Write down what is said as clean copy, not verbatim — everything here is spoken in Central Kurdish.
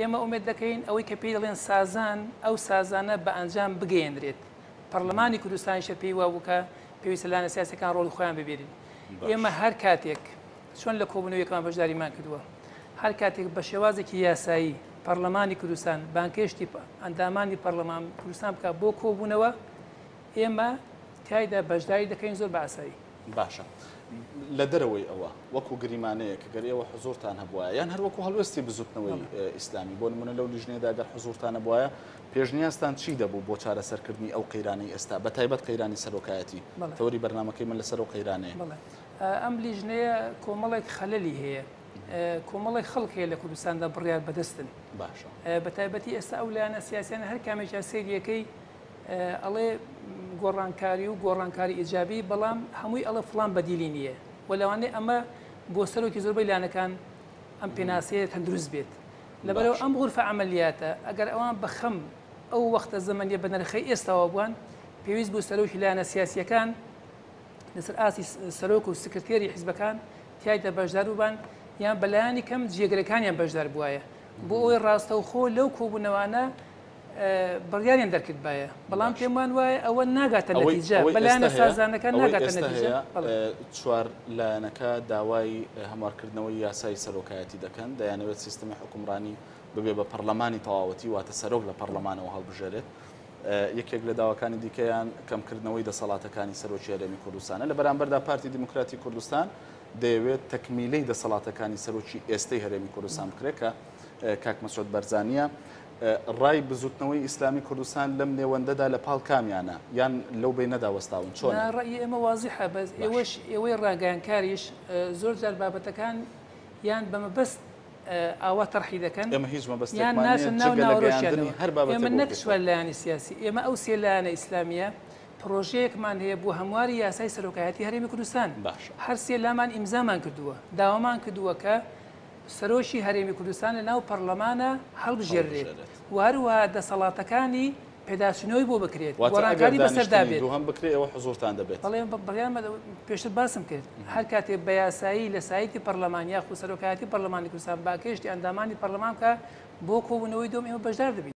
ئێمە ئومێد دەکەین ئەوەی کە پێی دەڵێن سازان ئەو سازانە بە ئەنجام بگەێنرێت. پەرلەمانی کوردستانی شە پێی وا بووکە پێویستە لایەنە سیاسەکان ڕۆڵی خۆیان ببێنن. ئێمە هەر کاتێک چۆن لە کۆبوونەوەیەکمان بەشداریمان کردووە، هەر کاتێک بە شێوازێکی یاسایی پەرلەمانی کوردستان بانکێشتی ئەندامانی پەرلەمان کوردستان بکات بۆ کۆبوونەوە، ئێمە تایدا بەشداری دەکەین زۆر بە ئاسایی. باشە. لە دەرەوەی ئەوە وەکو گریمانەیە کە گەر ئێوە حزورتان هەبووە یان هەر وەکو هەڵوێستی بزوتنەوەی ئیسلامی بۆ نمونە لەو لیژنەیەدا ئەگەر حزورتان هەبووە پێشنیازتان چی دەبوو بۆ چارەسەرکردنی ئەو قەیرانەی ئێستا بە تایبەت قەیرانی سەرۆکایەتی تەوەری بەرنامەکەی من لەسەر ئەو قەیرانەیە. ئەم لیژنەیە کۆمەڵێک خەلەلی هەیە، کۆمەڵی خەڵک هەیە لە کوردستاندا بڕیار بەدەستن. باشە. بە تایبەتی ئێستا ئەو لایەنە سیاسیانە هەر کامێکیان سەیریەکەی ئەڵێ گۆڕانکاری و گۆڕانکاری ئیجابی، بەڵام هەمووی ئەڵە فڵان بەدیلی نییە و لەوانەیە ئەمە بۆ سەرۆکی زۆربەی لایەنەکان ئەم پێناسەیە تەندروست بێت. لەبەرەوە ئەم غورفە عەمەلیاتە ئەگەر ئەوان بەخەم ئەو وەختە زەمەنیە بە نرخەی ئێستاوە بووان، پێویست بوو سەرۆکی لایەنە سیاسیەکان لەسەر ئاسی سەرۆک و سکرتێری حیزبەکان تایدا بەشدار بووبان یان بەلایانی کەم جێگرەکانیان بەشدار بووایە بۆ ئەوەی ڕاستەوخۆ لەو کۆبوونەوانە بڕیاریان دەرکرد باە، بەڵام پێمان وایە ئەوە ناگاتە نەتیجە بەلایەنە سازانەکان ناگاتە نەتیجە. چوار لایەنەکە داوای هەموارکردنەوەی یاسای سەرۆکایەتی دەکەن، دەیانەوێت سیستمی حکومڕانی ببێ بە پەرلەمانی تەواوەتی واتە سەرۆک لە پەرلەمانەوە هەڵبژێرێت. یەکێک لە داواکانی دیکەیان کەمکردنەوەی دەسەڵاتەکانی سەرۆکی هەرێمی کوردستانە. لە بەرامبەردا پارتی دیموکراتی کوردستان دەیەوێت تەکمیلەی دەسەڵاتەکانی سەرۆکی ئێستەی هەرێمی کوردستان بکرێت کە کاک مەسعود بەرزانیە. ڕای بزوتنەوەی ئیسلامی کوردستان لەم نێوەندەدا لە پاڵ کامیانە یان لەو بینەدا وەستاون چۆن؟ ڕای ئێمە وازیحە، بەس ئێوەی ڕاگەیانکاریش زۆر جار بابەتەکان یان بەمەبەست ئاوا تەرحی دەکەن، ئێمە هیچ یان ناچن ناو ناوەڕۆژیانەوە. ئێمە نەکشوە لایەنی سیاسی، ئێمە ئەو سێ لایەنە ئیسلامیە پرۆژەیەکمان هەیە بۆ هەمواری یاسای سەرۆکایەتی هەرێمی کوردستان. هەر سێ لامان ئیمزامان کردووە، داوامان کردووە کە سەرۆشی هەرێمی کوردستان لە ناو پەرلەمانە هەڵبژێرێت و هەروەها دەسەڵاتەکانی پێداچنەوەی بۆ بکرێت، گۆڕانکاری بەسەردا بێت. دووهەم بکرێت ئەوە حزورتان دەبێت. بەڵێ بڕیان پێشتر باسم کرد، هەر کاتێک بە یاسایی لە سایتی پەرلەمان یاخو سەرۆکایەتی پەرلەمانی کوردستان باکێشتی ئەندامانی پەرلەمان کە بۆ کۆبوونەوەی دۆم ئێمە بەشدار دەبین.